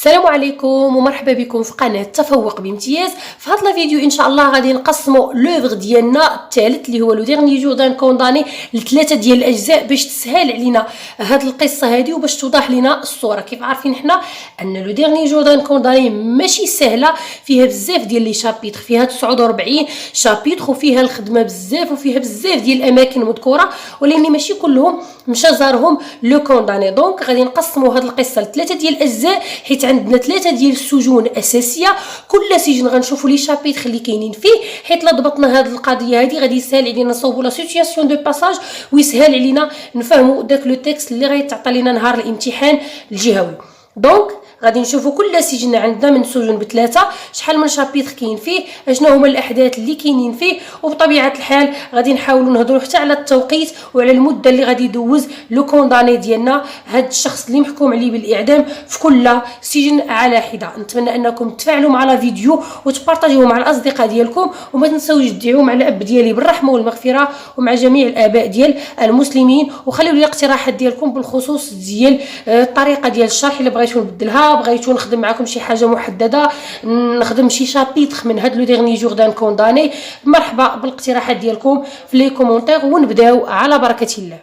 السلام عليكم ومرحبا بكم في قناه تفوق بامتياز. في هذا الفيديو ان شاء الله غادي نقسموا لوفر ديالنا الثالث اللي هو لو ديرني جور دان كونداني لثلاثه ديال الاجزاء باش تسهل علينا هذه القصه هذه وباش توضح لنا الصوره. كيف عارفين حنا ان لو ديرني جور دان كونداني ماشي سهله، فيها بزاف ديال لي شابيتر، فيها 49 شابيتر وفيها الخدمه بزاف وفيها بزاف ديال الاماكن مذكوره، ولكن ماشي كلهم مشى زارهم لو كونداني. دونك غادي نقسموا هذه القصه لثلاثه ديال الاجزاء، حيت عندنا ثلاثه ديال السجون اساسيه. كل سجن غنشوفوا لي شابيتر اللي كاينين فيه، حيت لا ضبطنا هذه القضيه هذه غادي يسهل علينا نصوبوا لا سيتوياسيون دو باساج ويسهل علينا نفهموا داك لو تكست اللي غيتعطى لنا نهار الامتحان الجهوي. دونك غادي نشوفوا كل سجن عندنا من سجن بثلاثه شحال من شابيتر كاين فيه، اشنو هما الاحداث اللي كاينين فيه، وبطبيعه الحال غادي نحاولوا نهضروا حتى على التوقيت وعلى المده اللي غادي يدوز لو كونداني ديالنا، هذا الشخص اللي محكوم عليه بالاعدام في كل سجن على حده. نتمنى انكم تفاعلوا مع لا فيديو وتبارطاجيوه مع الاصدقاء ديالكم، وما تنساوش تدعيو مع الاب ديالي بالرحمه والمغفره ومع جميع الاباء ديال المسلمين، وخليوا لي الاقتراحات ديالكم بالخصوص ديال الطريقه ديال الشرح اللي بغيتو نبدلها، بغيتو نخدم معكم شي حاجه محدده، نخدم شي شابيتر من هاد لو ديرني جور دان كونداني. مرحبا بالاقتراحات ديالكم في لي كومونتير ونبداو على بركه الله.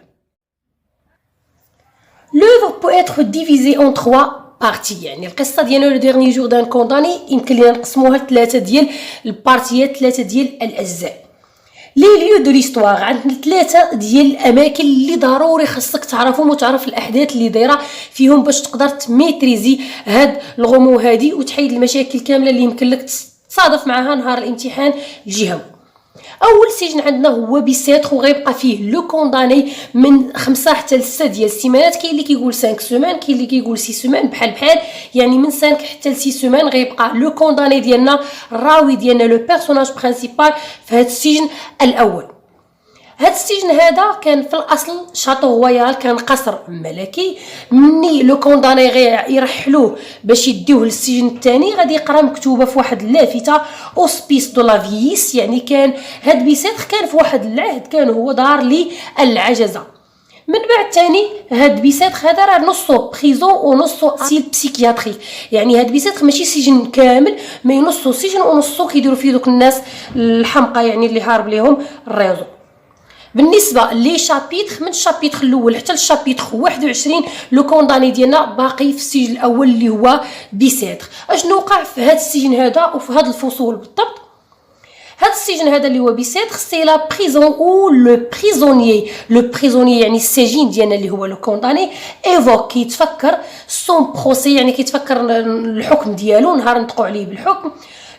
L'œuvre peut être divisée en 3 بارتي، يعني القصه ديالنا لو ديرني جور دان كونداني يمكن لينا نقسموها لثلاثه ديال البارتيات، ثلاثه ديال الاجزاء. لي ليو دو ليستوار عندنا ثلاثه ديال الاماكن اللي ضروري خاصك تعرفهم وتعرف الاحداث اللي دايره فيهم باش تقدر تميتريزي هاد الغمو هادي وتحيد المشاكل كامله اللي يمكن لك تصادف معها نهار الامتحان الجهوي. اول سجن عندنا هو بيسيتر، وغيبقى فيه لو كونداني من 5 حتى 6 ديال السيمانات. كاين اللي كيقول 5 سيمان، كاين اللي كيقول 6 سيمان، بحال يعني من 5 حتى ل 6 سيمان غيبقى لو كونداني ديالنا، الراوي ديالنا، لو بيرسوناج برينسيبال في هذا السجن الاول. هاد السجن هذا كان في الاصل شاطو رويال، كان قصر ملكي. مني لو كونداني يرحلوه باش يديوه للسجن الثاني غادي يقرا مكتوبه في واحد اللافته اوسبيس دو لا فييس، يعني كان هاد بيسيتر كان في واحد العهد كان هو دار للعجزه. من بعد ثاني هاد بيسيتر هذا راه نصو بريزون ونصو اسيل بسيكياتريك، يعني هاد بيسيتر ماشي سجن كامل، مي نصو سجن ونصو كيديروا فيه دوك الناس الحمقى، يعني اللي هارب ليهم الريزو. بالنسبه لي شابيتر من الشابيتر الاول حتى للشابيتر 21 لو كونداني ديالنا باقي في السجن الاول اللي هو بيسيتر. اشنو وقع في هذا السجن هذا وفي هذه الفصول بالضبط؟ هذا السجن هذا اللي هو بيسيتر سي لا بريزون او لو بريزونيي يعني السجين ديالنا اللي هو لو كونداني ايفوك، كيتفكر سون بروسي، يعني كيتفكر الحكم ديالو نهار نطقوا عليه بالحكم.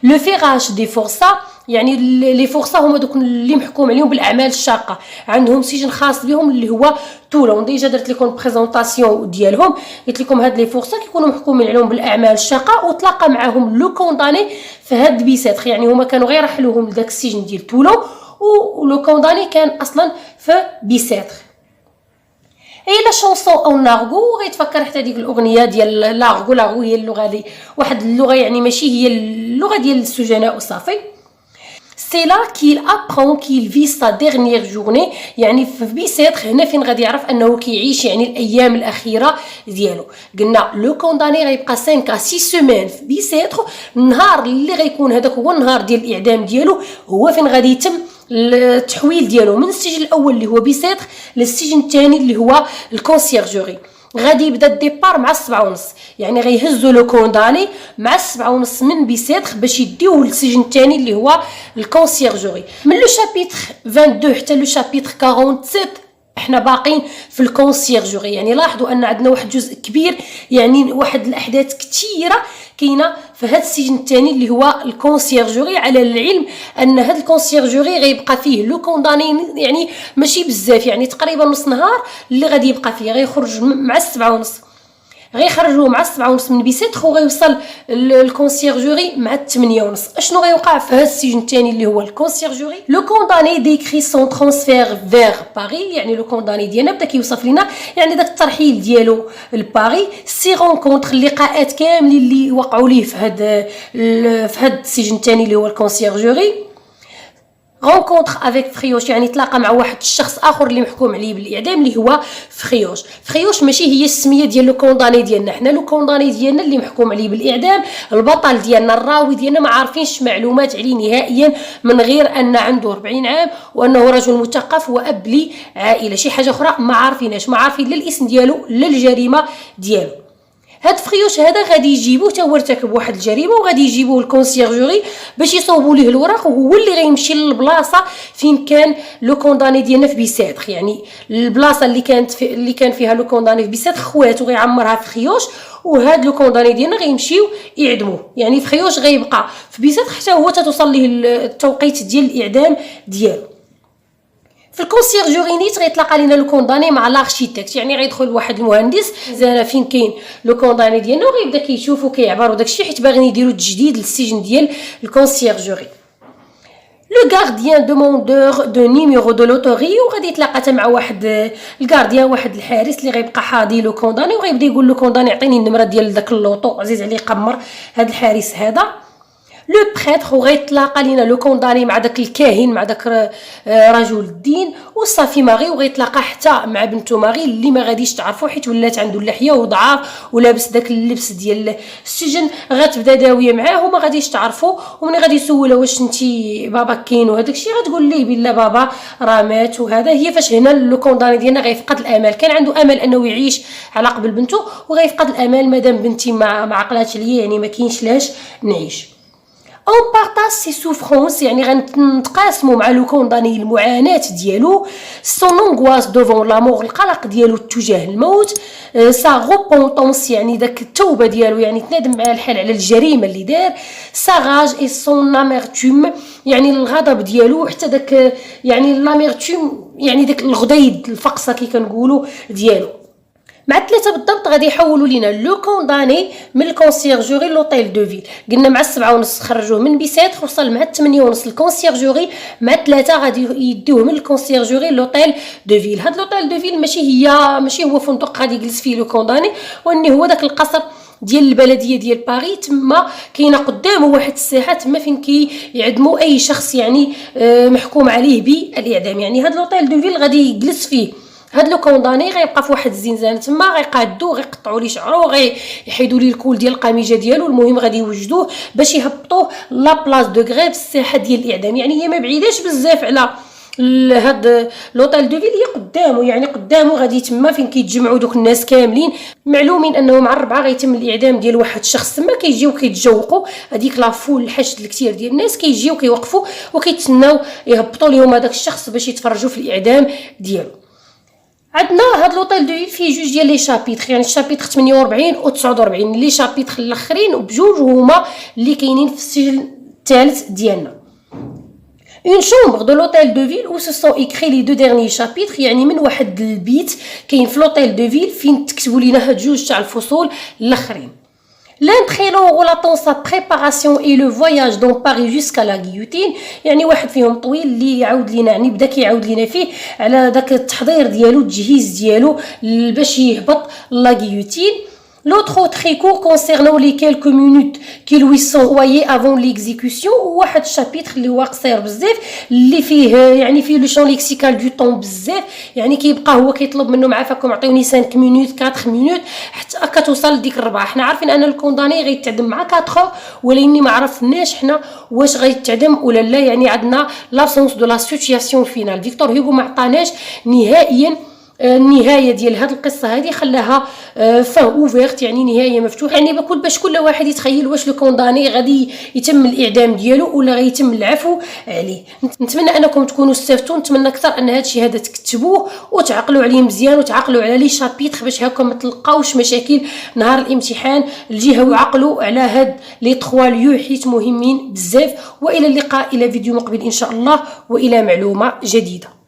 لو فيراج دي فورسا، يعني لي فورسا هما دوك اللي محكوم عليهم بالاعمال الشاقه، عندهم سجن خاص بهم اللي هو تولون. ديجا درت لكم بريزونطاسيون ديالهم، قلت لكم هاد لي فورسا كيكونوا محكومين عليهم بالاعمال الشاقه، وتلاقى معاهم لو كونداني في هاد بيسيتر، يعني هما كانوا غير يرحلوهم لذاك السجن ديال تولون، ولو كونداني كان اصلا في بيسيتر. اي لا شونسون او نارغو غيتفكر حتى ديك الاغنيه ديال لاغو هي اللغه دي واحد اللغه، يعني ماشي هي اللغه ديال السجناء وصافي. سي لا كيل ابرون كيل في سا ديرنيير جورني، يعني في بيسيتر هنا فين غادي يعرف انه كيعيش يعني الايام الاخيره ديالو. قلنا لو كونداني غيبقى 5 6 سيمان في بيسيتر، النهار اللي غيكون هذاك هو النهار ديال الاعدام ديالو، هو فين غادي يتم التحويل ديالو من السجن الاول اللي هو بيسيتر للسجن الثاني اللي هو الكونسيرجوري. غادي يبدا الديبار مع 7:30، يعني غيهزوا لو كونداني مع 7:30 من بيسيتر باش يديوه للسجن الثاني اللي هو الكونسيرجوري. من لو شابيتر 22 حتى لو شابيتر 47 احنا باقين في الكونسيرجوري. يعني لاحظوا ان عندنا واحد جزء كبير، يعني واحد الاحداث كثيره كاينه في هذا السجن الثاني اللي هو الكونسيرجوري، على العلم ان هذا الكونسيرجوري غيبقى فيه لو كونداني يعني ماشي بزاف، يعني تقريبا نص نهار اللي غادي يبقى فيه. غيخرج مع 7:30، غيخرجوه مع 7:30 من بيسيتر وغيوصل الكونسيرجوري مع 8:30. اشنو غيوقع في هذا السجن الثاني اللي هو الكونسيرجوري؟ لو كونداني ديكري سون ترانسفير فيغ باري، يعني لو كونداني ديالنا بدا كيوصف لنا يعني داك الترحيل ديالو لباري. سي رونكونتر اللقاءات كاملين اللي وقعوا ليه في هذا السجن الثاني اللي هو الكونسيرجوري rencontre avec فريوش يعني تلاقى مع واحد الشخص اخر اللي محكوم عليه بالاعدام اللي هو فريوش. فريوش ماشي هي السميه ديال لو كونداني ديالنا، حنا لو كونداني ديالنا اللي محكوم عليه بالاعدام البطل ديالنا الراوي ديالنا ما عارفينش معلومات عليه نهائيا من غير ان عنده 40 عام وانه رجل مثقف واب لعائله. شي حاجه اخرى ما عارفينهاش، ما عارفين لا الاسم ديالو لا الجريمه ديالو. هاد فريوش هذا غادي يجيبوه تا هو ارتكب واحد الجريمه وغادي يجيبوه الكونسيرجوري باش يصوبوا ليه الوراق، وهو اللي غيمشي للبلاصه فين كان لو كونداني ديالنا في بيساتخ. يعني البلاصه اللي كان فيها لو كونداني في بيساتخ خواتو غيعمرها فريوش، وهاد لو كونداني ديالنا غيمشيو يعدموه. يعني فريوش غيبقى في بيساتخ حتى هو تتوصل ليه التوقيت ديال الاعدام ديالو. في الكونسيرجوري نيت غيتلاقى لينا لو كونداني مع لارشيتكت، يعني غيدخل واحد المهندس زانا فين كاين لو كونداني ديالنا وغيبدا كيشوف وكيعبر وداكشي حيت باغيين يديروا تجديد للسجن ديال الكونسيرجوري. لو غارديان دوموندور دو نيميرو دو لوتوري وغادي يتلاقى مع واحد الغارديان واحد الحارس اللي غيبقى حاضي لو كونداني وغيبدا يقول له كونداني عطيني النمره ديال داك اللوطو عزيز عليه قمر هاد الحارس هذا. لو بريتر وغيتلاقى لينا لو كونداني مع داك الكاهن مع داك رجل الدين وصافي ماغي، وغيتلاقى حتى مع بنته ماغي اللي ما غاديش تعرفوا حيت ولات عنده اللحيه وضعاف ولابس داك اللبس ديال السجن. غتبدا داويه معاه وما غاديش تعرفوا، ومن غادي يسولها واش انتي بابا كاين وهداك الشيء غتقول ليه بلا بابا راه مات وهذا. هي فاش هنا لو كونداني ديالنا غيفقد الامل، كان عنده امل انه يعيش على قبل بنته وغيفقد الامل مادام بنتي ما عقلاتش عليا يعني ما كاينش لاش نعيش. اون بارطاج سي سوفرونس يعني غنتقاسموا مع لو كونداني المعاناه ديالو، سون انغواس دوفون لا مور القلق ديالو تجاه الموت، سا غوبونطونس يعني داك التوبه ديالو يعني تنادم مع الحال على الجريمه اللي دار، سا راج اي سون اميرتوم يعني الغضب ديالو حتى داك يعني لاميرتوم يعني داك الغديد الفقصه كي كنقولوا ديالو. مع 3 بالضبط غادي يحولوا لينا لو كونداني من الكونسيرجوري لوطيل دو فيل. قلنا مع 7:30 خرجوه من بيساتخ، وصل مع 8:30 الكونسيرجوري، مع 3 غادي يديوه من الكونسيرجوري لوطيل دو فيل. هاد لوطيل دو فيل ماشي هو فندق غادي يجلس فيه لو كونداني، واني هو داك القصر ديال البلديه ديال باريس. تما كاينه قدامه واحد الساحه تما فين كيعدموا اي شخص يعني محكوم عليه بالاعدام. يعني هاد لوطيل دو فيل غادي يجلس فيه هاد لو كونداني، غيبقى في واحد الزنزانه تما غيقادوه غيقطعوا ليه شعرو غيحيدوا ليه الكول ديال القميجه ديالو. المهم غادي يوجدوه باش يهبطوه لا بلاص دو غريف الساحه ديال الاعدام. يعني هي ما بعيداش بزاف على هاد لوطيل دو فيل، هي قدامه يعني قدامه غادي تما فين كيتجمعوا دوك الناس كاملين. معلومين انه مع 4 غيتم الاعدام ديال واحد الشخص تما، كيجيو كيتجوقوا هذيك لافول الحشد الكثير ديال الناس كيجيو كيوقفوا وكيتسناو يهبطوا لهم هذاك الشخص باش يتفرجوا في الاعدام ديالو. عندنا هاد لوطيل دو في جوج ديال لي شابيتر، يعني الشابيتر 48 و 49 لي شابيتر الاخرين وبجوج هما اللي كاينين في السجن الثالث ديالنا. اون شومبر دو لوطيل دو فيل و سو سون ايكري لي دو ديرني شابيتر، يعني من واحد البيت كاين في لوطيل دو فيل فين تكتبوا لينا هاد جوج تاع الفصول الاخرين. L'entraînant relatant sa préparation et le voyage dans Paris jusqu'à la guillotine، يعني واحد فيهم طويل اللي يعاود لينا يعني بدا كيعاود لينا فيه على داك التحضير ديالو التجهيز ديالو باش يهبط لا guillotine. L'autre très court concernant les quelques minutes qui lui sont envoyées avant l'exécution، وواحد الشابيتر اللي هو قصير بزاف اللي فيه يعني فيه لو شون ليكسيكال دو طون بزاف، يعني كيبقى هو كيطلب منه معافاكم عطيوني 5 مينوت 4 مينوت حتى كتوصل لديك الربعه. حنا عارفين ان الكونداني غيتعدم مع 4 ولكن ما عرفناش حنا واش غيتعدم ولا لا. يعني عندنا لابسونس دو لا سيتوياسيون فينال. فيكتور هيغو ما عطاناش نهائيا النهايه ديال هذه القصه هذه، خلاها فان اوفيرت يعني نهايه مفتوحه. يعني باش كل واحد يتخيل واش لو كونداني غادي يتم الاعدام ديالو ولا غيتم العفو عليه. نتمنى انكم تكونوا استفدتوا، نتمنى اكثر ان هذا الشيء هذا تكتبوه وتعقلوا عليه مزيان وتعقلوا على لي شابيتر باش هكا ما تلقاوش مشاكل نهار الامتحان الجهوي. وعقلوا على هاد لي 3 ليو حيت مهمين بزاف. والى اللقاء الى فيديو مقبل ان شاء الله والى معلومه جديده.